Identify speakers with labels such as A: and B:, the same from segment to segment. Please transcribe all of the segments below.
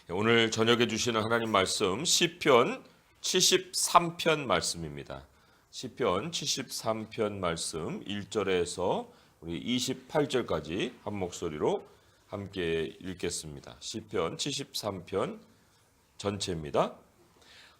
A: 오늘 저녁에 주시는 하나님 말씀 시편 73편 말씀입니다. 시편 73편 말씀 1절에서 우리 28절까지 한 목소리로 함께 읽겠습니다. 시편 73편 전체입니다.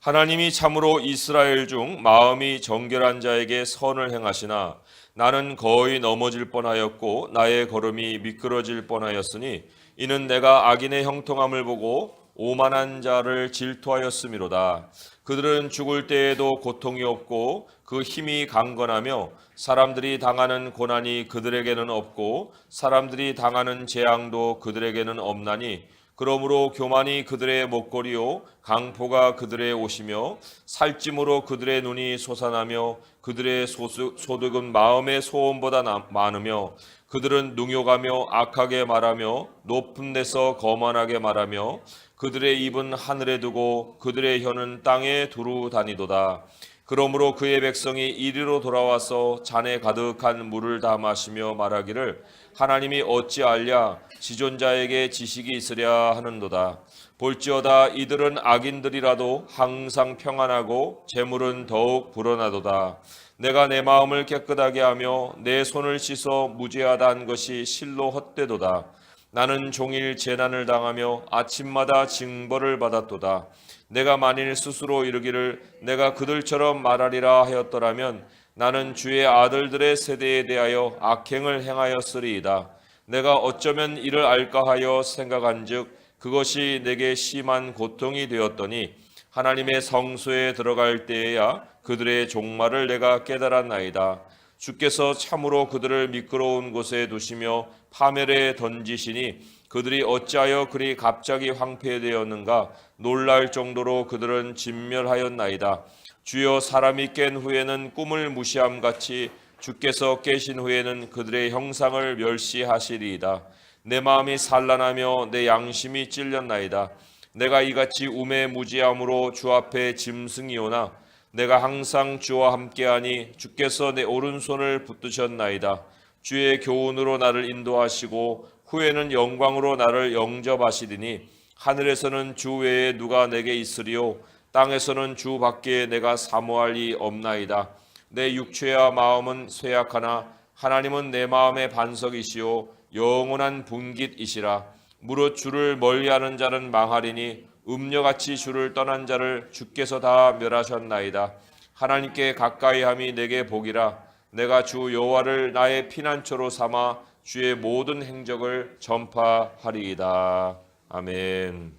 A: 하나님이 참으로 이스라엘 중 마음이 정결한 자에게 선을 행하시나 나는 거의 넘어질 뻔하였고 나의 걸음이 미끄러질 뻔하였으니 이는 내가 악인의 형통함을 보고 오만한 자를 질투하였음이로다. 그들은 죽을 때에도 고통이 없고 그 힘이 강건하며 사람들이 당하는 고난이 그들에게는 없고 사람들이 당하는 재앙도 그들에게는 없나니 그러므로 교만이 그들의 목걸이요 강포가 그들의 옷이며 살찜으로 그들의 눈이 솟아나며 그들의 소득은 마음의 소원보다 많으며 그들은 능욕하며 악하게 말하며 높은 데서 거만하게 말하며 그들의 입은 하늘에 두고 그들의 혀는 땅에 두루 다니도다. 그러므로 그의 백성이 이리로 돌아와서 잔에 가득한 물을 다 마시며 말하기를 하나님이 어찌 알랴 지존자에게 지식이 있으랴 하는도다. 볼지어다 이들은 악인들이라도 항상 평안하고 재물은 더욱 불어나도다. 내가 내 마음을 깨끗하게 하며 내 손을 씻어 무죄하다 한 것이 실로 헛되도다. 나는 종일 재난을 당하며 아침마다 징벌을 받았도다. 내가 만일 스스로 이르기를 내가 그들처럼 말하리라 하였더라면 나는 주의 아들들의 세대에 대하여 악행을 행하였으리이다. 내가 어쩌면 이를 알까 하여 생각한즉 그것이 내게 심한 고통이 되었더니 하나님의 성소에 들어갈 때에야 그들의 종말을 내가 깨달았나이다. 주께서 참으로 그들을 미끄러운 곳에 두시며 파멸에 던지시니 그들이 어찌하여 그리 갑자기 황폐되었는가 놀랄 정도로 그들은 진멸하였나이다. 주여 사람이 깬 후에는 꿈을 무시함같이 주께서 깨신 후에는 그들의 형상을 멸시하시리이다. 내 마음이 산란하며 내 양심이 찔렸나이다. 내가 이같이 우매무지함으로 주 앞에 짐승이오나 내가 항상 주와 함께하니 주께서 내 오른손을 붙드셨나이다. 주의 교훈으로 나를 인도하시고 후에는 영광으로 나를 영접하시리니 하늘에서는 주 외에 누가 내게 있으리요 땅에서는 주 밖에 내가 사모할 이 없나이다. 내 육체와 마음은 쇠약하나 하나님은 내 마음의 반석이시요 영원한 분깃이시라. 무릇 주를 멀리하는 자는 망하리니 음녀같이 주를 떠난 자를 주께서 다 멸하셨나이다. 하나님께 가까이함이 내게 복이라. 내가 주 여호와를 나의 피난처로 삼아 주의 모든 행적을 전파하리이다. 아멘.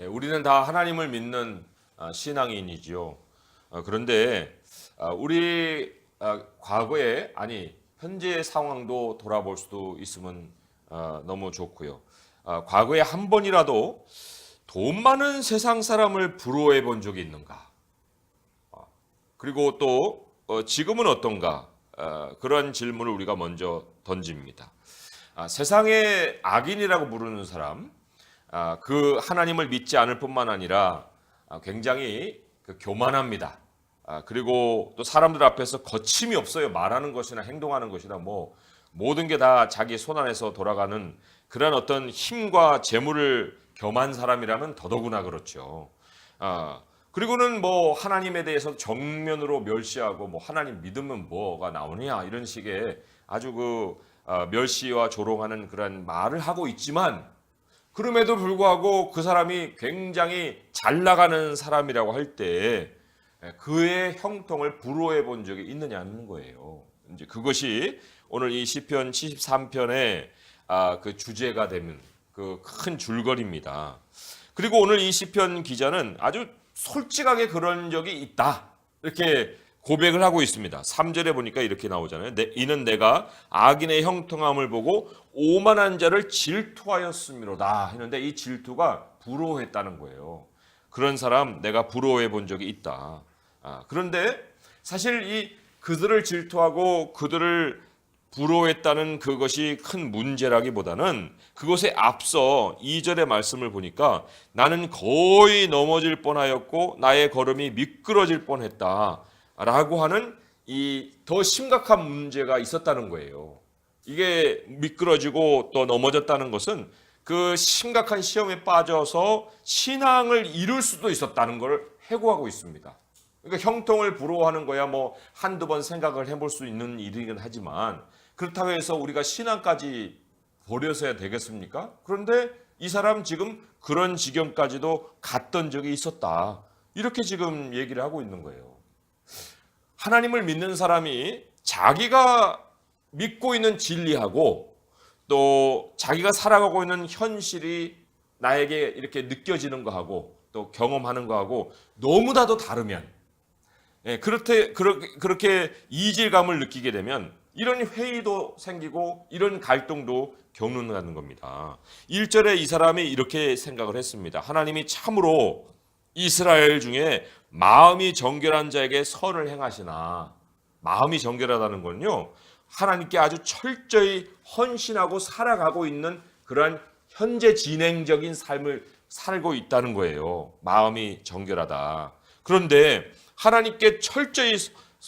A: 우리는 다 하나님을 믿는 신앙인이지요. 그런데 우리 과거에 현재의 상황도 돌아볼 수도 있으면 너무 좋고요. 과거에 한 번이라도 돈 많은 세상 사람을 부러워해 본 적이 있는가? 그리고 또 지금은 어떤가? 그런 질문을 우리가 먼저 던집니다. 세상의 악인이라고 부르는 사람, 그 하나님을 믿지 않을 뿐만 아니라 굉장히 교만합니다. 그리고 또 사람들 앞에서 거침이 없어요. 말하는 것이나 행동하는 것이나 모든 게 다 자기 손 안에서 돌아가는 그런 어떤 힘과 재물을 겸한 사람이라면 더더구나 그렇죠. 그리고는 하나님에 대해서 정면으로 멸시하고 하나님 믿으면 뭐가 나오냐 이런 식의 아주 멸시와 조롱하는 그런 말을 하고 있지만 그럼에도 불구하고 그 사람이 굉장히 잘 나가는 사람이라고 할 때 그의 형통을 부러워해 본 적이 있느냐는 거예요. 이제 그것이 오늘 이 시편 73편의 그 주제가 되는 그 큰 줄거리입니다. 그리고 오늘 이 시편 기자는 아주 솔직하게 그런 적이 있다 이렇게 고백을 하고 있습니다. 3절에 보니까 이렇게 나오잖아요. 이는 내가 악인의 형통함을 보고 오만한 자를 질투하였음이로다 했는데 이 질투가 부러워했다는 거예요. 그런 사람 내가 부러워해 본 적이 있다. 그런데 사실 그들을 질투하고 그들을 부러워했다는 그것이 큰 문제라기보다는 그것에 앞서 2절의 말씀을 보니까 나는 거의 넘어질 뻔하였고 나의 걸음이 미끄러질 뻔했다 라고 하는 이 더 심각한 문제가 있었다는 거예요. 이게 미끄러지고 또 넘어졌다는 것은 그 심각한 시험에 빠져서 신앙을 잃을 수도 있었다는 걸 해고하고 있습니다. 그러니까 형통을 부러워하는 거야 뭐 한두 번 생각을 해볼 수 있는 일이긴 하지만 그렇다고 해서 우리가 신앙까지 버려서야 되겠습니까? 그런데 이 사람 지금 그런 지경까지도 갔던 적이 있었다. 이렇게 지금 얘기를 하고 있는 거예요. 하나님을 믿는 사람이 자기가 믿고 있는 진리하고 또 자기가 살아가고 있는 현실이 나에게 이렇게 느껴지는 거하고 또 경험하는 거하고 너무나도 다르면 그렇게 이질감을 느끼게 되면 이런 회의도 생기고 이런 갈등도 겪는다는 겁니다. 1절에 이 사람이 이렇게 생각을 했습니다. 하나님이 참으로 이스라엘 중에 마음이 정결한 자에게 선을 행하시나. 마음이 정결하다는 건요, 하나님께 아주 철저히 헌신하고 살아가고 있는 그러한 현재 진행적인 삶을 살고 있다는 거예요. 마음이 정결하다. 그런데 하나님께 철저히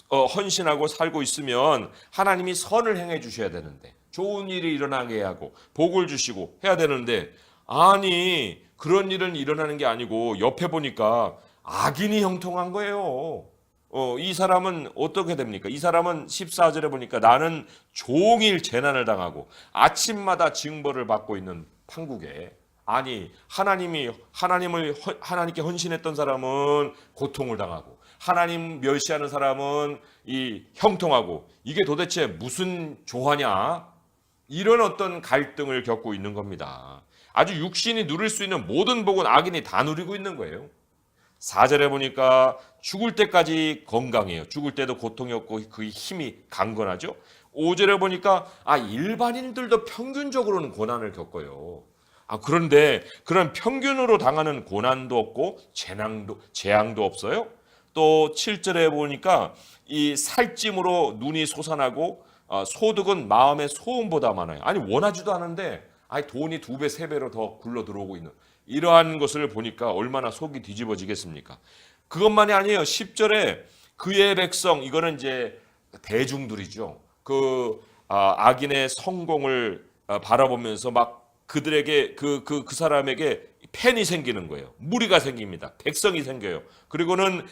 A: 헌신하고 살고 있으면 하나님이 선을 행해 주셔야 되는데, 좋은 일이 일어나게 하고 복을 주시고 해야 되는데, 아니 그런 일은 일어나는 게 아니고 옆에 보니까 악인이 형통한 거예요. 이 사람은 어떻게 됩니까? 이 사람은 14절에 보니까 나는 종일 재난을 당하고 아침마다 징벌을 받고 있는 판국에, 아니 하나님께 헌신했던 사람은 고통을 당하고 하나님 멸시하는 사람은 이 형통하고, 이게 도대체 무슨 조화냐? 이런 어떤 갈등을 겪고 있는 겁니다. 아주 육신이 누릴 수 있는 모든 복은 악인이 다 누리고 있는 거예요. 4절에 보니까 죽을 때까지 건강해요. 죽을 때도 고통이 없고 그 힘이 강건하죠. 5절에 보니까 일반인들도 평균적으로는 고난을 겪어요. 그런데 그런 평균으로 당하는 고난도 없고 재앙도 없어요. 또 7절에 보니까 이 살찜으로 눈이 솟아나고 소득은 마음의 소음보다 많아요. 아니 원하지도 않은데 돈이 2배, 3배로 더 굴러 들어오고 있는 이러한 것을 보니까 얼마나 속이 뒤집어지겠습니까? 그것만이 아니에요. 10절에 그의 백성, 이거는 이제 대중들이죠. 악인의 성공을 바라보면서 막 그들에게 그 사람에게 팬이 생기는 거예요. 무리가 생깁니다. 백성이 생겨요. 그리고는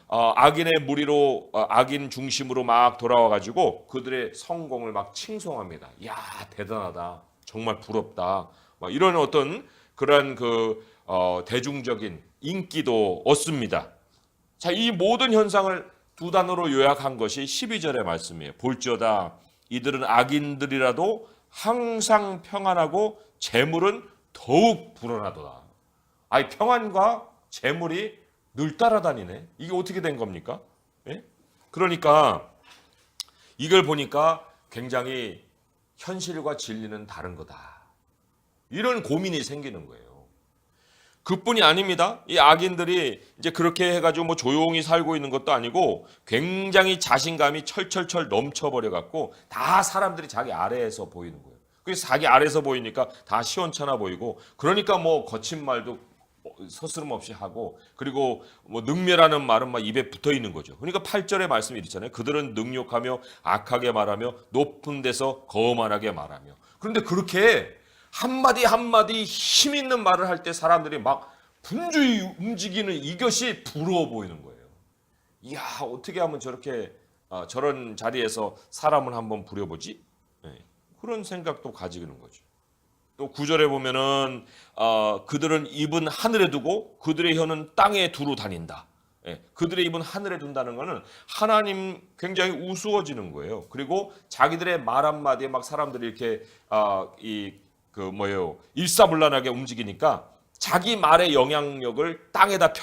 A: 악인의 무리로 악인 중심으로 막 돌아와 가지고 그들의 성공을 막 칭송합니다. 야, 대단하다. 정말 부럽다. 막 이런 어떤 그러한 대중적인 인기도 얻습니다. 자, 이 모든 현상을 두 단어로 요약한 것이 12절의 말씀이에요. 볼지어다 이들은 악인들이라도 항상 평안하고 재물은 더욱 불어나도다. 평안과 재물이 늘 따라다니네. 이게 어떻게 된 겁니까? 예? 그러니까 이걸 보니까 굉장히 현실과 진리는 다른 거다. 이런 고민이 생기는 거예요. 그뿐이 아닙니다. 이 악인들이 이제 그렇게 해가지고 뭐 조용히 살고 있는 것도 아니고 굉장히 자신감이 철철철 넘쳐버려 갖고 다 사람들이 자기 아래에서 보이는 거예요. 그래서 자기 아래에서 보이니까 다 시원찮아 보이고, 그러니까 뭐 거친 말도 서스럼 없이 하고, 그리고 뭐 능멸하는 말은 막 입에 붙어 있는 거죠. 그러니까 8절의 말씀이 이렇잖아요. 그들은 능욕하며 악하게 말하며 높은 데서 거만하게 말하며. 그런데 그렇게 한마디 한마디 힘 있는 말을 할 때 사람들이 막 분주히 움직이는 이것이 부러워 보이는 거예요. 이야, 어떻게 하면 저런 자리에서 사람을 한번 부려보지? 그런 생각도 가지는 거죠. 또 9절에 보면은 그들은 입은 하늘에 두고 그들의 혀는 땅에 두루 다닌다. 그들의 입은 하늘에 둔다는 것은 하나님 굉장히 우스워지는 거예요. 그리고 자기들의 말 한마디에 막 사람들이 이렇게 일사불란하게 움직이니까 자기 말의 영향력을 땅에다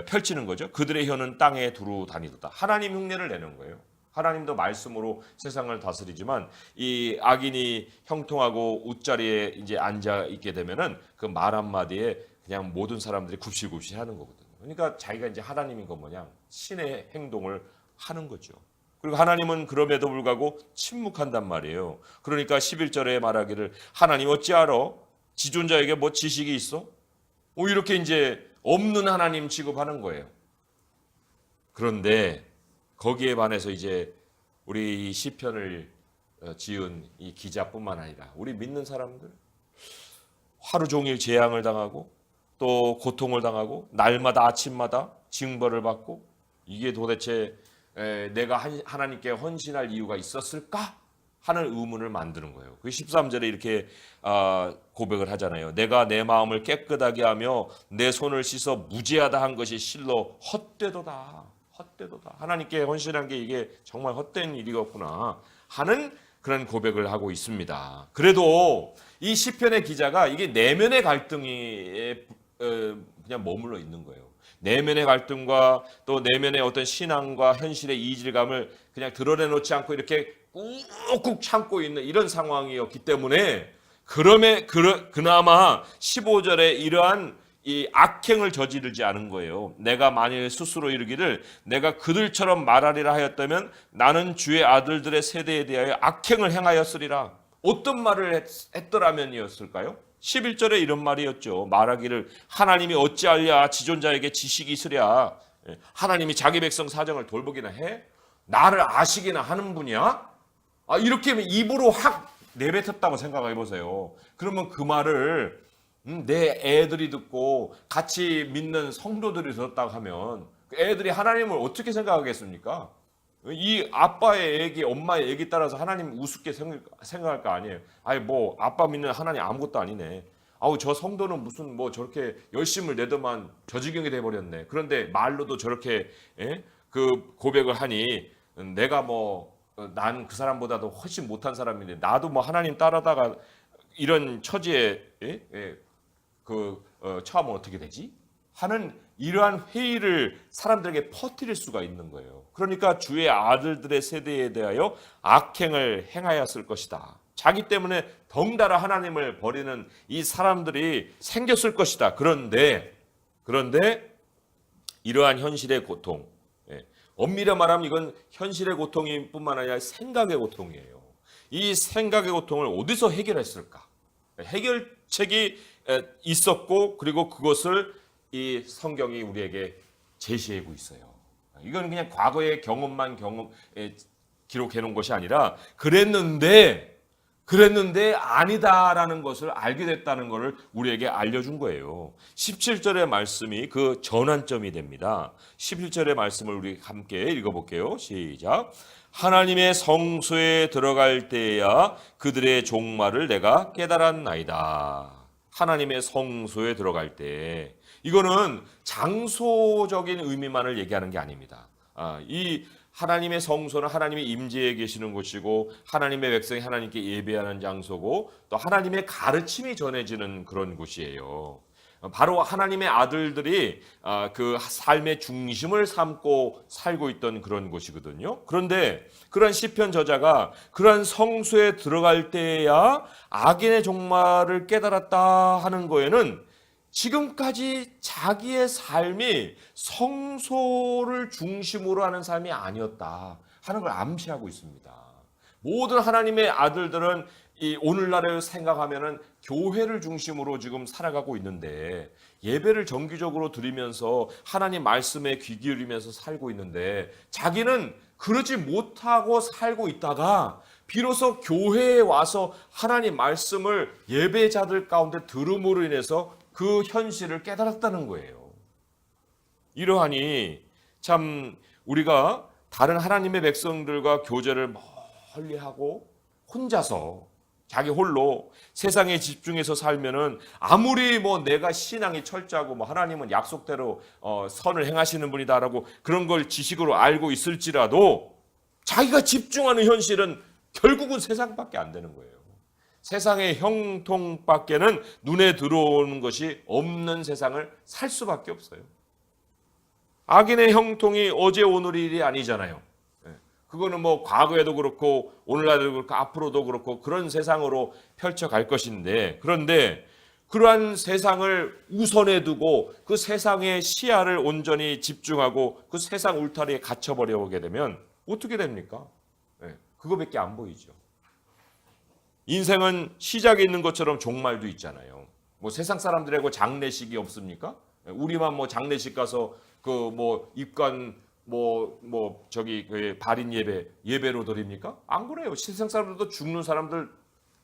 A: 펼치는 거죠. 그들의 혀는 땅에 두루 다니도다. 하나님 흉내를 내는 거예요. 하나님도 말씀으로 세상을 다스리지만 이 악인이 형통하고 웃자리에 이제 앉아 있게 되면은 그 말 한마디에 그냥 모든 사람들이 굽실굽실 하는 거거든요. 그러니까 자기가 이제 하나님인 것 마냥 신의 행동을 하는 거죠. 그리고 하나님은 그럼에도 불구하고 침묵한단 말이에요. 그러니까 11절에 말하기를 하나님 어찌하러 지존자에게 뭐 지식이 있어? 이렇게 이제 없는 하나님 취급하는 거예요. 그런데 거기에 반해서 이제 우리 시편을 지은 이 기자뿐만 아니라 우리 믿는 사람들 하루 종일 재앙을 당하고 또 고통을 당하고 날마다 아침마다 징벌을 받고 이게 도대체 내가 하나님께 헌신할 이유가 있었을까 하는 의문을 만드는 거예요. 그 13절에 이렇게 고백을 하잖아요. 내가 내 마음을 깨끗하게 하며 내 손을 씻어 무죄하다 한 것이 실로 헛되도다. 헛되도다. 하나님께 헌신한 게 이게 정말 헛된 일이었구나 하는 그런 고백을 하고 있습니다. 그래도 이 시편의 기자가 이게 내면의 갈등이 그냥 머물러 있는 거예요. 내면의 갈등과 또 내면의 어떤 신앙과 현실의 이질감을 그냥 드러내놓지 않고 이렇게 꾹꾹 참고 있는 이런 상황이었기 때문에 그나마 15절에 이러한 이 악행을 저지르지 않은 거예요. 내가 만일 스스로 이르기를 내가 그들처럼 말하리라 하였다면 나는 주의 아들들의 세대에 대하여 악행을 행하였으리라. 어떤 말을 했더라면이었을까요? 11절에 이런 말이었죠. 말하기를 하나님이 어찌하랴 지존자에게 지식이 있으랴. 하나님이 자기 백성 사정을 돌보기나 해? 나를 아시기나 하는 분이야? 이렇게 입으로 확 내뱉었다고 생각해 보세요. 그러면 그 말을 내 애들이 듣고 같이 믿는 성도들이 들었다고 하면 그 애들이 하나님을 어떻게 생각하겠습니까? 이 아빠의 얘기, 엄마의 얘기 따라서 하나님 우습게 생각할 거 아니에요. 아니 뭐 아빠 믿는 하나님 아무것도 아니네. 아우 저 성도는 무슨 뭐 저렇게 열심을 내더만 저 지경이 돼버렸네. 그런데 말로도 저렇게 그 고백을 하니 내가 뭐 난 그 사람보다도 훨씬 못한 사람인데 나도 뭐 하나님 따라다가 이런 처지에 처하면 어떻게 되지? 하는 이러한 회의를 사람들에게 퍼뜨릴 수가 있는 거예요. 그러니까 주의 아들들의 세대에 대하여 악행을 행하였을 것이다. 자기 때문에 덩달아 하나님을 버리는 이 사람들이 생겼을 것이다. 그런데 이러한 현실의 고통, 엄밀히 말하면 이건 현실의 고통이 뿐만 아니라 생각의 고통이에요. 이 생각의 고통을 어디서 해결했을까? 해결책이 있었고 그리고 그것을 이 성경이 우리에게 제시하고 있어요. 이건 그냥 과거의 경험만 기록해 놓은 것이 아니라 그랬는데 아니다라는 것을 알게 됐다는 것을 우리에게 알려준 거예요. 17절의 말씀이 그 전환점이 됩니다. 11절의 말씀을 우리 함께 읽어볼게요. 시작. 하나님의 성소에 들어갈 때야 그들의 종말을 내가 깨달았나이다. 하나님의 성소에 들어갈 때 이거는 장소적인 의미만을 얘기하는 게 아닙니다. 이 하나님의 성소는 하나님의 임재에 계시는 곳이고 하나님의 백성이 하나님께 예배하는 장소고 또 하나님의 가르침이 전해지는 그런 곳이에요. 바로 하나님의 아들들이 그 삶의 중심을 삼고 살고 있던 그런 곳이거든요. 그런데 그런 시편 저자가 그런 성소에 들어갈 때야 악인의 종말을 깨달았다 하는 거에는 지금까지 자기의 삶이 성소를 중심으로 하는 삶이 아니었다 하는 걸 암시하고 있습니다. 모든 하나님의 아들들은 이 오늘날을 생각하면은 교회를 중심으로 지금 살아가고 있는데 예배를 정기적으로 드리면서 하나님 말씀에 귀 기울이면서 살고 있는데 자기는 그러지 못하고 살고 있다가 비로소 교회에 와서 하나님 말씀을 예배자들 가운데 들음으로 인해서 그 현실을 깨달았다는 거예요. 이러하니 참 우리가 다른 하나님의 백성들과 교제를 멀리하고 혼자서 자기 홀로 세상에 집중해서 살면은 아무리 뭐 내가 신앙이 철저하고 뭐 하나님은 약속대로 선을 행하시는 분이다라고 그런 걸 지식으로 알고 있을지라도 자기가 집중하는 현실은 결국은 세상밖에 안 되는 거예요. 세상의 형통밖에는 눈에 들어오는 것이 없는 세상을 살 수밖에 없어요. 악인의 형통이 어제 오늘 일이 아니잖아요. 그거는 뭐 과거에도 그렇고 오늘날도 그렇고 앞으로도 그렇고 그런 세상으로 펼쳐갈 것인데 그런데 그러한 세상을 우선에 두고 그 세상의 시야를 온전히 집중하고 그 세상 울타리에 갇혀버려 오게 되면 어떻게 됩니까? 그거밖에 안 보이죠. 인생은 시작이 있는 것처럼 종말도 있잖아요. 뭐 세상 사람들하고 장례식이 없습니까? 우리만 뭐 장례식 가서 그 뭐 입관 저기 그 발인 예배로 드립니까? 안 그래요. 세상 사람들도 죽는 사람들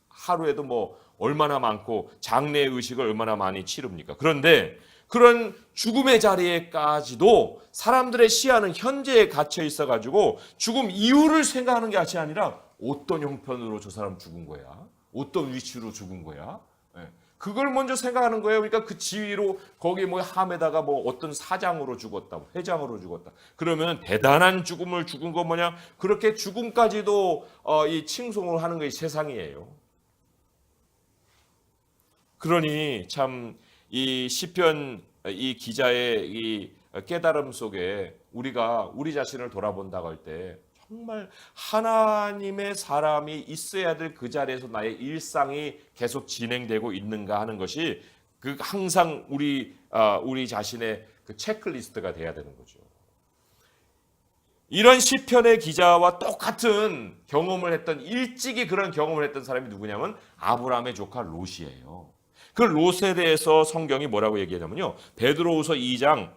A: 하루에도 뭐 얼마나 많고 장례 의식을 얼마나 많이 치릅니까? 그런데 그런 죽음의 자리에까지도 사람들의 시야는 현재에 갇혀 있어가지고 죽음 이후를 생각하는 게 아니라 어떤 형편으로 저 사람 죽은 거야? 어떤 위치로 죽은 거야? 예. 그걸 먼저 생각하는 거예요. 그러니까 그 지위로 거기 뭐 함에다가 뭐 어떤 사장으로 죽었다, 회장으로 죽었다. 그러면 대단한 죽음을 죽은 거 뭐냐? 그렇게 죽음까지도 이 칭송을 하는 것이 세상이에요. 그러니 참 이 시편 이 기자의 이 깨달음 속에 우리가 우리 자신을 돌아본다고 할 때 정말 하나님의 사람이 있어야 될 그 자리에서 나의 일상이 계속 진행되고 있는가 하는 것이 그 항상 우리 자신의 그 체크리스트가 돼야 되는 거죠. 이런 시편의 기자와 똑같은 경험을 했던 일찍이 그런 경험을 했던 사람이 누구냐면 아브라함의 조카 롯이에요. 그 롯에 대해서 성경이 뭐라고 얘기하냐면요. 베드로후서 2장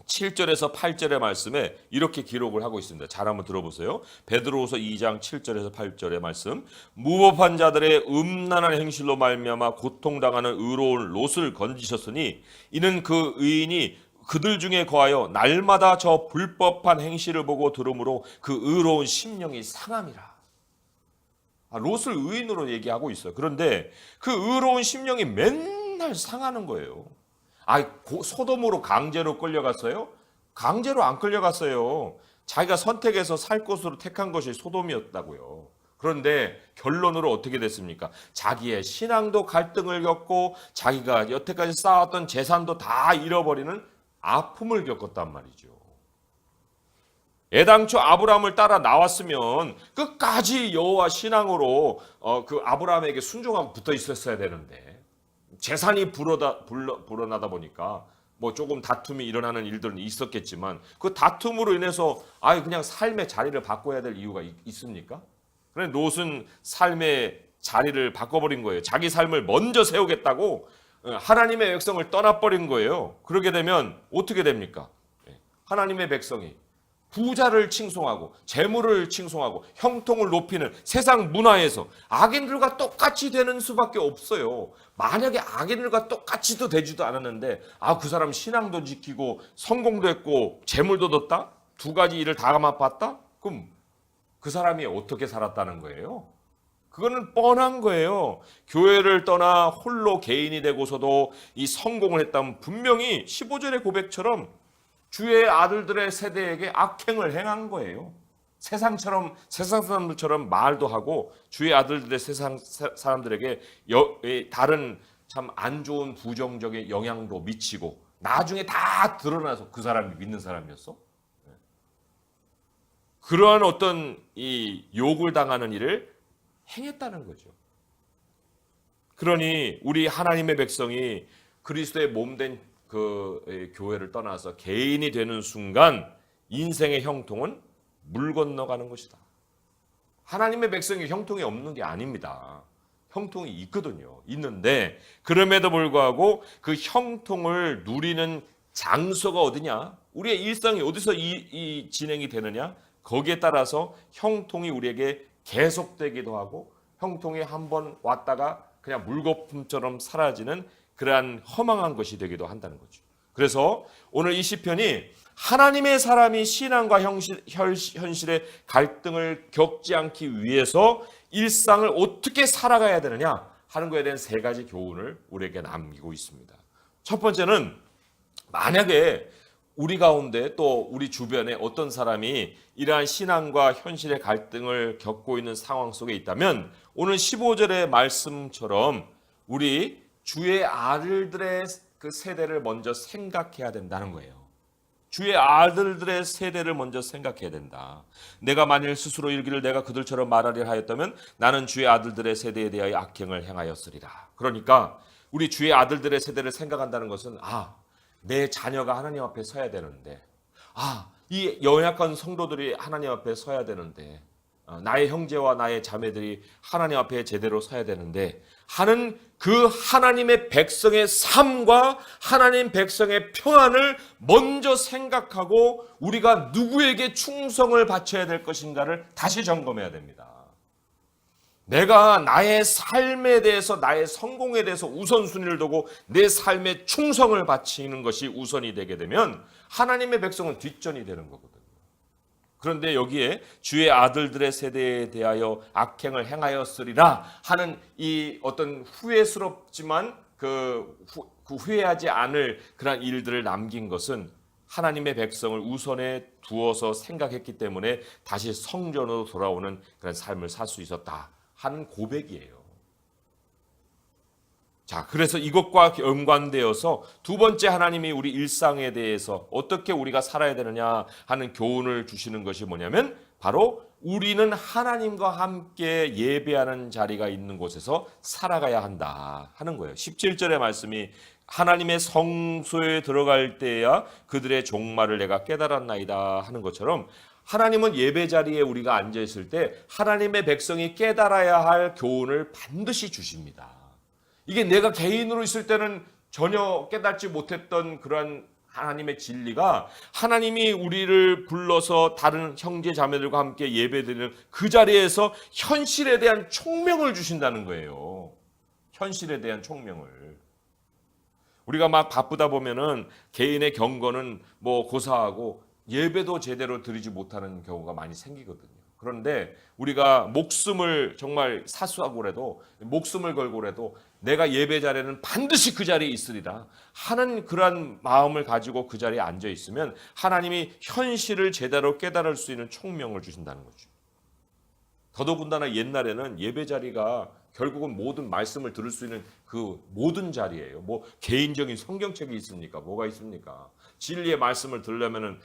A: 7절에서 8절의 말씀에 이렇게 기록을 하고 있습니다. 잘 한번 들어보세요. 베드로후서 2장 7절에서 8절의 말씀. 무법한 자들의 음란한 행실로 말미암아 고통당하는 의로운 롯을 건지셨으니 이는 그 의인이 그들 중에 거하여 날마다 저 불법한 행실을 보고 들으므로 그 의로운 심령이 상함이라. 롯을 의인으로 얘기하고 있어요. 그런데 그 의로운 심령이 맨날 상하는 거예요. 소돔으로 강제로 끌려갔어요? 강제로 안 끌려갔어요. 자기가 선택해서 살 곳으로 택한 것이 소돔이었다고요. 그런데 결론으로 어떻게 됐습니까? 자기의 신앙도 갈등을 겪고 자기가 여태까지 쌓았던 재산도 다 잃어버리는 아픔을 겪었단 말이죠. 애당초 아브라함을 따라 나왔으면 끝까지 여호와 신앙으로 그 아브라함에게 순종하고 붙어 있었어야 되는데 재산이 불어나다 보니까 뭐 조금 다툼이 일어나는 일들은 있었겠지만 그 다툼으로 인해서 그냥 삶의 자리를 바꿔야 될 이유가 있습니까? 그런데 롯은 삶의 자리를 바꿔버린 거예요. 자기 삶을 먼저 세우겠다고 하나님의 백성을 떠나버린 거예요. 그러게 되면 어떻게 됩니까? 하나님의 백성이 부자를 칭송하고 재물을 칭송하고 형통을 높이는 세상 문화에서 악인들과 똑같이 되는 수밖에 없어요. 만약에 악인들과 똑같이도 되지도 않았는데 그 사람 신앙도 지키고 성공도 했고 재물도 얻었다? 두 가지 일을 다 맛봤다? 그럼 그 사람이 어떻게 살았다는 거예요? 그거는 뻔한 거예요. 교회를 떠나 홀로 개인이 되고서도 이 성공을 했다면 분명히 15절의 고백처럼 주의 아들들의 세대에게 악행을 행한 거예요. 세상 사람들처럼 말도 하고 주의 아들들의 세상 사람들에게 다른 참 안 좋은 부정적인 영향도 미치고 나중에 다 드러나서 그 사람이 믿는 사람이었어? 그러한 어떤 이 욕을 당하는 일을 행했다는 거죠. 그러니 우리 하나님의 백성이 그리스도의 몸된 그 교회를 떠나서 개인이 되는 순간 인생의 형통은 물 건너가는 것이다. 하나님의 백성이 형통이 없는 게 아닙니다. 형통이 있거든요. 있는데 그럼에도 불구하고 그 형통을 누리는 장소가 어디냐? 우리의 일상이 어디서 이 진행이 되느냐? 거기에 따라서 형통이 우리에게 계속되기도 하고 형통이 한번 왔다가 그냥 물거품처럼 사라지는 그러한 허망한 것이 되기도 한다는 거죠. 그래서 오늘 이 시편이 하나님의 사람이 신앙과 현실의 갈등을 겪지 않기 위해서 일상을 어떻게 살아가야 되느냐 하는 것에 대한 세 가지 교훈을 우리에게 남기고 있습니다. 첫 번째는 만약에 우리 가운데 또 우리 주변에 어떤 사람이 이러한 신앙과 현실의 갈등을 겪고 있는 상황 속에 있다면 오늘 15절의 말씀처럼 우리 주의 아들들의 그 세대를 먼저 생각해야 된다는 거예요. 주의 아들들의 세대를 먼저 생각해야 된다. 내가 만일 스스로 일기를 내가 그들처럼 말하려 하였다면 나는 주의 아들들의 세대에 대하여 악행을 행하였으리라. 그러니까 우리 주의 아들들의 세대를 생각한다는 것은 내 자녀가 하나님 앞에 서야 되는데 이 연약한 성도들이 하나님 앞에 서야 되는데 나의 형제와 나의 자매들이 하나님 앞에 제대로 서야 되는데 하는 그 하나님의 백성의 삶과 하나님 백성의 평안을 먼저 생각하고 우리가 누구에게 충성을 바쳐야 될 것인가를 다시 점검해야 됩니다. 내가 나의 삶에 대해서, 나의 성공에 대해서 우선순위를 두고 내 삶에 충성을 바치는 것이 우선이 되게 되면 하나님의 백성은 뒷전이 되는 거거든요. 그런데 여기에 주의 아들들의 세대에 대하여 악행을 행하였으리라 하는 이 어떤 후회스럽지만 그 후회하지 않을 그런 일들을 남긴 것은 하나님의 백성을 우선에 두어서 생각했기 때문에 다시 성전으로 돌아오는 그런 삶을 살 수 있었다 하는 고백이에요. 자, 그래서 이것과 연관되어서 두 번째 하나님이 우리 일상에 대해서 어떻게 우리가 살아야 되느냐 하는 교훈을 주시는 것이 뭐냐면 바로 우리는 하나님과 함께 예배하는 자리가 있는 곳에서 살아가야 한다 하는 거예요. 17절의 말씀이 하나님의 성소에 들어갈 때야 그들의 종말을 내가 깨달았나이다 하는 것처럼 하나님은 예배 자리에 우리가 앉아 있을 때 하나님의 백성이 깨달아야 할 교훈을 반드시 주십니다. 이게 내가 개인으로 있을 때는 전혀 깨닫지 못했던 그러한 하나님의 진리가 하나님이 우리를 불러서 다른 형제 자매들과 함께 예배드리는 그 자리에서 현실에 대한 총명을 주신다는 거예요. 현실에 대한 총명을. 우리가 막 바쁘다 보면은 개인의 경건은 뭐 고사하고 예배도 제대로 드리지 못하는 경우가 많이 생기거든요. 그런데 우리가 목숨을 정말 사수하고라도 목숨을 걸고라도 내가 예배 자리에는 반드시 그 자리에 있으리라 하는 그러한 마음을 가지고 그 자리에 앉아 있으면 하나님이 현실을 제대로 깨달을 수 있는 총명을 주신다는 거죠. 더더군다나 옛날에는 예배 자리가 결국은 모든 말씀을 들을 수 있는 그 모든 자리예요. 뭐 개인적인 성경책이 있습니까? 뭐가 있습니까? 진리의 말씀을 들으려면은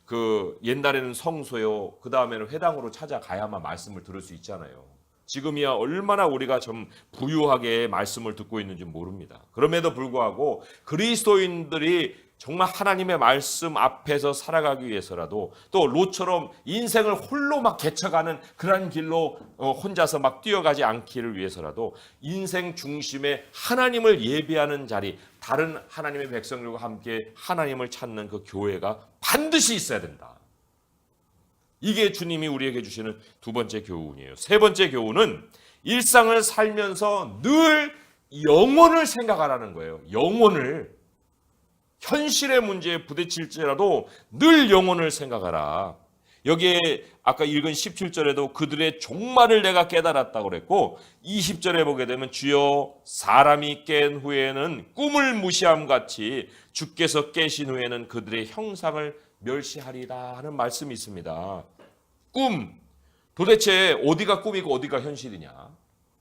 A: 그 옛날에는 성소요, 그 다음에는 회당으로 찾아가야만 말씀을 들을 수 있잖아요. 지금이야 얼마나 우리가 좀 부유하게 말씀을 듣고 있는지 모릅니다. 그럼에도 불구하고 그리스도인들이 정말 하나님의 말씀 앞에서 살아가기 위해서라도 또 롯처럼 인생을 홀로 막 개척하는 그런 길로 혼자서 막 뛰어가지 않기를 위해서라도 인생 중심에 하나님을 예배하는 자리, 다른 하나님의 백성들과 함께 하나님을 찾는 그 교회가 반드시 있어야 된다. 이게 주님이 우리에게 주시는 두 번째 교훈이에요. 세 번째 교훈은 일상을 살면서 늘 영혼을 생각하라는 거예요. 영혼을. 현실의 문제에 부딪힐지라도 늘 영혼을 생각하라. 여기에 아까 읽은 17절에도 그들의 종말을 내가 깨달았다고 그랬고 20절에 보게 되면 주여 사람이 깬 후에는 꿈을 무시함 같이 주께서 깨신 후에는 그들의 형상을 멸시하리라 하는 말씀이 있습니다. 꿈, 도대체 어디가 꿈이고 어디가 현실이냐?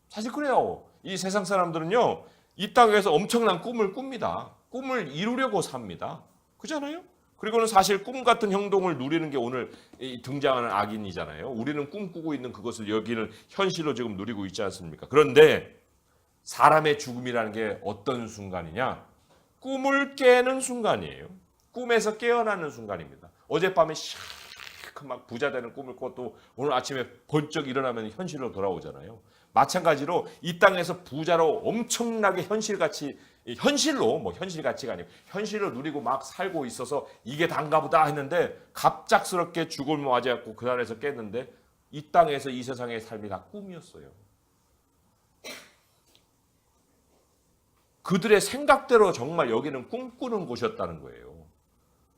A: 사실 그래요. 이 세상 사람들은요, 이 땅에서 엄청난 꿈을 꿉니다. 꿈을 이루려고 삽니다. 그렇잖아요? 그리고는 사실 꿈 같은 행동을 누리는 게 오늘 등장하는 악인이잖아요. 우리는 꿈꾸고 있는 그것을 여기는 현실로 지금 누리고 있지 않습니까? 그런데 사람의 죽음이라는 게 어떤 순간이냐? 꿈을 깨는 순간이에요. 꿈에서 깨어나는 순간입니다. 어젯밤에 막 부자 되는 꿈을 꿨고 오늘 아침에 번쩍 일어나면 현실로 돌아오잖아요. 마찬가지로 이 땅에서 부자로 엄청나게 현실로 뭐 현실가치가 아니고 현실로 누리고 막 살고 있어서 이게 단가 보다 했는데 갑작스럽게 죽음을 맞이했고 그 안에서 깼는데 이 땅에서 이 세상의 삶이 다 꿈이었어요. 그들의 생각대로 정말 여기는 꿈꾸는 곳이었다는 거예요.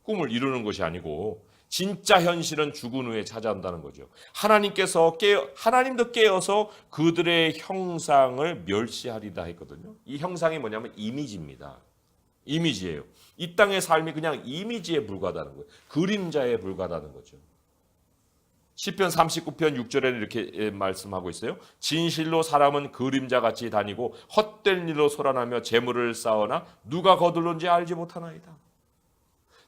A: 꿈을 이루는 것이 아니고 진짜 현실은 죽은 후에 찾아온다는 거죠. 하나님도 깨어서 그들의 형상을 멸시하리다 했거든요. 이 형상이 뭐냐면 이미지입니다. 이미지예요. 이 땅의 삶이 그냥 이미지에 불과하다는 거예요. 그림자에 불과하다는 거죠. 시편 39편 6절에는 이렇게 말씀하고 있어요. 진실로 사람은 그림자같이 다니고 헛된 일로 소란하며 재물을 쌓으나 누가 거둘는지 알지 못하나이다.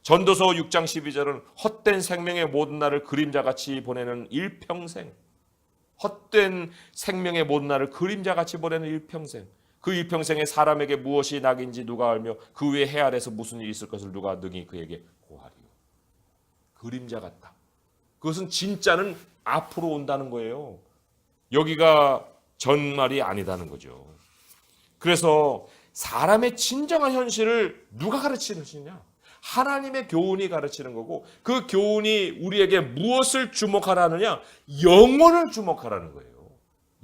A: 전도서 6장 12절은 헛된 생명의 모든 날을 그림자같이 보내는 일평생. 헛된 생명의 모든 날을 그림자같이 보내는 일평생. 그 일평생에 사람에게 무엇이 낙인지 누가 알며 그 위에 해 아래서 무슨 일이 있을 것을 누가 능히 그에게 고하리요. 그림자 같다. 그것은 진짜는 앞으로 온다는 거예요. 여기가 전말이 아니다는 거죠. 그래서 사람의 진정한 현실을 누가 가르치는 것이냐? 하나님의 교훈이 가르치는 거고, 그 교훈이 우리에게 무엇을 주목하라느냐? 영혼을 주목하라는 거예요.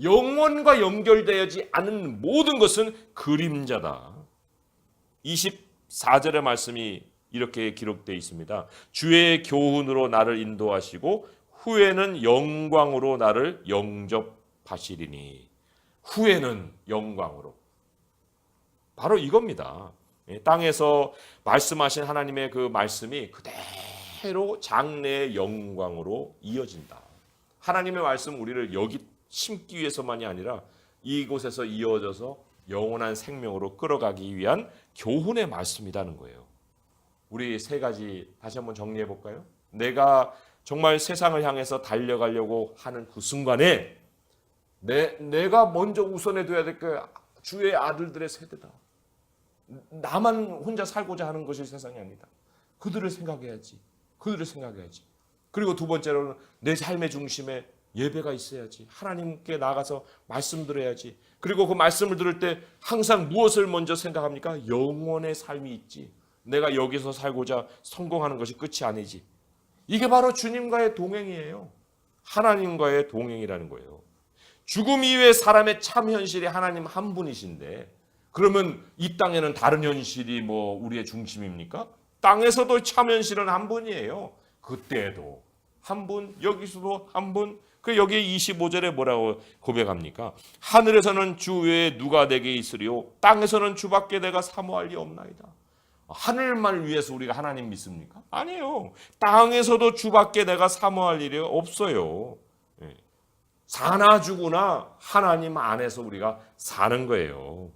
A: 영혼과 연결되지 않은 모든 것은 그림자다. 24절의 말씀이 이렇게 기록되어 있습니다. 주의 교훈으로 나를 인도하시고 후에는 영광으로 나를 영접하시리니. 후에는 영광으로. 바로 이겁니다. 땅에서 말씀하신 하나님의 그 말씀이 그대로 장래의 영광으로 이어진다. 하나님의 말씀 우리를 여기 심기 위해서만이 아니라 이곳에서 이어져서 영원한 생명으로 끌어가기 위한 교훈의 말씀이라는 거예요. 우리 세 가지 다시 한번 정리해 볼까요? 내가 정말 세상을 향해서 달려가려고 하는 그 순간에 내가 먼저 우선해 둬야 될 게 주의 아들들의 세대다. 나만 혼자 살고자 하는 것이 세상이 아니다. 그들을 생각해야지. 그들을 생각해야지. 그리고 두 번째로는 내 삶의 중심에 예배가 있어야지. 하나님께 나가서 말씀 들어야지. 그리고 그 말씀을 들을 때 항상 무엇을 먼저 생각합니까? 영혼의 삶이 있지. 내가 여기서 살고자 성공하는 것이 끝이 아니지. 이게 바로 주님과의 동행이에요. 하나님과의 동행이라는 거예요. 죽음 이후에 사람의 참 현실이 하나님 한 분이신데, 그러면 이 땅에는 다른 현실이 우리의 중심입니까? 땅에서도 참 현실은 한 분이에요. 그때도 한 분, 여기서도 한 분. 그 여기 25절에 뭐라고 고백합니까? 하늘에서는 주 외에 누가 내게 있으리요? 땅에서는 주밖에 내가 사모할 리 없나이다. 하늘만 위해서 우리가 하나님 믿습니까? 아니에요. 땅에서도 주밖에 내가 사모할 일이 없어요. 사나 죽으나 하나님 안에서 우리가 사는 거예요.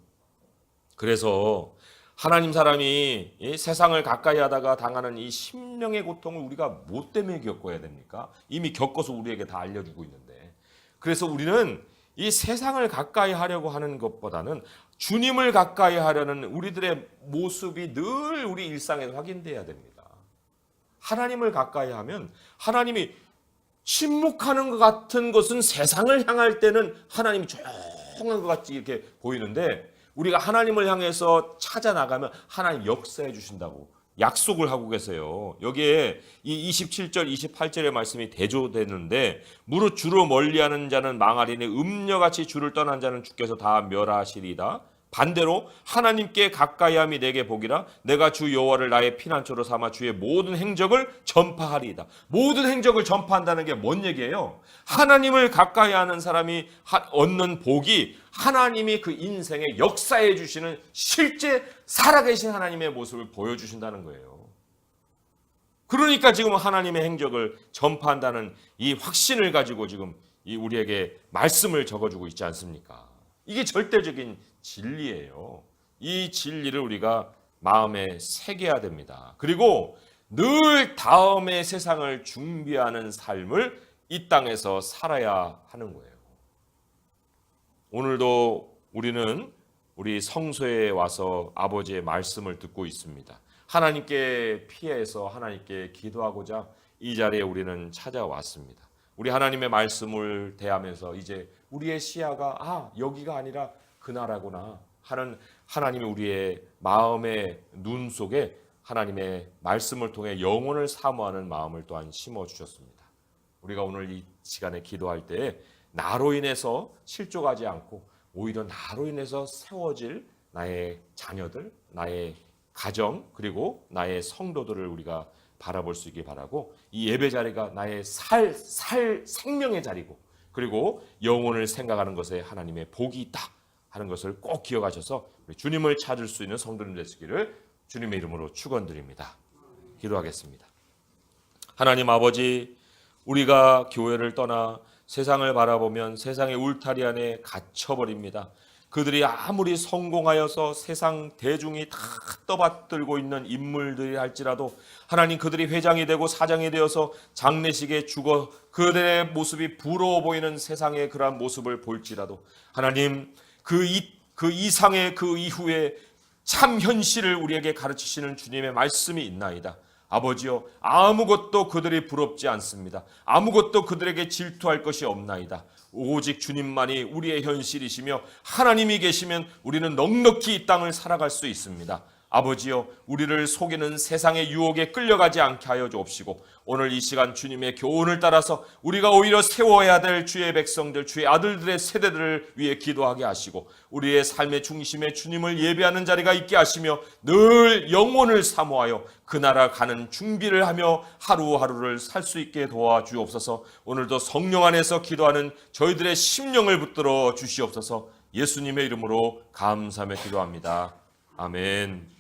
A: 그래서 하나님 사람이 세상을 가까이 하다가 당하는 이 심령의 고통을 우리가 뭐 때문에 겪어야 됩니까? 이미 겪어서 우리에게 다 알려주고 있는데. 그래서 우리는 이 세상을 가까이 하려고 하는 것보다는 주님을 가까이 하려는 우리들의 모습이 늘 우리 일상에서 확인돼야 됩니다. 하나님을 가까이 하면 하나님이 침묵하는 것 같은 것은 세상을 향할 때는 하나님이 조용한 것 같이 이렇게 보이는데, 우리가 하나님을 향해서 찾아 나가면 하나님 역사해 주신다고 약속을 하고 계세요. 여기에 이 27절, 28절의 말씀이 대조되는데, 무릇 주로 멀리하는 자는 망하리니 음녀같이 주를 떠난 자는 주께서 다 멸하시리다. 반대로 하나님께 가까이함이 내게 복이라. 내가 주 여호와를 나의 피난처로 삼아 주의 모든 행적을 전파하리이다. 모든 행적을 전파한다는 게 뭔 얘기예요? 하나님을 가까이하는 사람이 얻는 복이 하나님이 그 인생에 역사해 주시는 실제 살아계신 하나님의 모습을 보여주신다는 거예요. 그러니까 지금 하나님의 행적을 전파한다는 이 확신을 가지고 지금 우리에게 말씀을 적어주고 있지 않습니까? 이게 절대적인 진리예요. 이 진리를 우리가 마음에 새겨야 됩니다. 그리고 늘 다음의 세상을 준비하는 삶을 이 땅에서 살아야 하는 거예요. 오늘도 우리는 우리 성소에 와서 아버지의 말씀을 듣고 있습니다. 하나님께 피해서 하나님께 기도하고자 이 자리에 우리는 찾아왔습니다. 우리 하나님의 말씀을 대하면서 이제 우리의 시야가 여기가 아니라 그나라구나 하는 하나님이 우리의 마음의 눈 속에 하나님의 말씀을 통해 영혼을 사모하는 마음을 또한 심어주셨습니다. 우리가 오늘 이 시간에 기도할 때 나로 인해서 실족하지 않고 오히려 나로 인해서 세워질 나의 자녀들, 나의 가정, 그리고 나의 성도들을 우리가 바라볼 수 있게 바라고, 이 예배 자리가 나의 생명의 자리고, 그리고 영혼을 생각하는 것에 하나님의 복이 있다 하는 것을 꼭 기억하셔서 우리 주님을 찾을 수 있는 성도님 되시기를 주님의 이름으로 축원드립니다. 기도하겠습니다. 하나님 아버지, 우리가 교회를 떠나 세상을 바라보면 세상의 울타리 안에 갇혀버립니다. 그들이 아무리 성공하여서 세상 대중이 다 떠받들고 있는 인물들이 할지라도 하나님, 그들이 회장이 되고 사장이 되어서 장례식에 죽어 그들의 모습이 부러워 보이는 세상의 그러한 모습을 볼지라도 하나님, 그 이상의 그 이후에 참 현실을 우리에게 가르치시는 주님의 말씀이 있나이다. 아버지여, 아무것도 그들이 부럽지 않습니다. 아무것도 그들에게 질투할 것이 없나이다. 오직 주님만이 우리의 현실이시며 하나님이 계시면 우리는 넉넉히 이 땅을 살아갈 수 있습니다. 아버지여, 우리를 속이는 세상의 유혹에 끌려가지 않게 하여 주옵시고, 오늘 이 시간 주님의 교훈을 따라서 우리가 오히려 세워야 될 주의 백성들, 주의 아들들의 세대들을 위해 기도하게 하시고, 우리의 삶의 중심에 주님을 예배하는 자리가 있게 하시며 늘 영혼을 사모하여 그 나라 가는 준비를 하며 하루하루를 살 수 있게 도와주옵소서. 오늘도 성령 안에서 기도하는 저희들의 심령을 붙들어 주시옵소서. 예수님의 이름으로 감사하며 기도합니다. 아멘.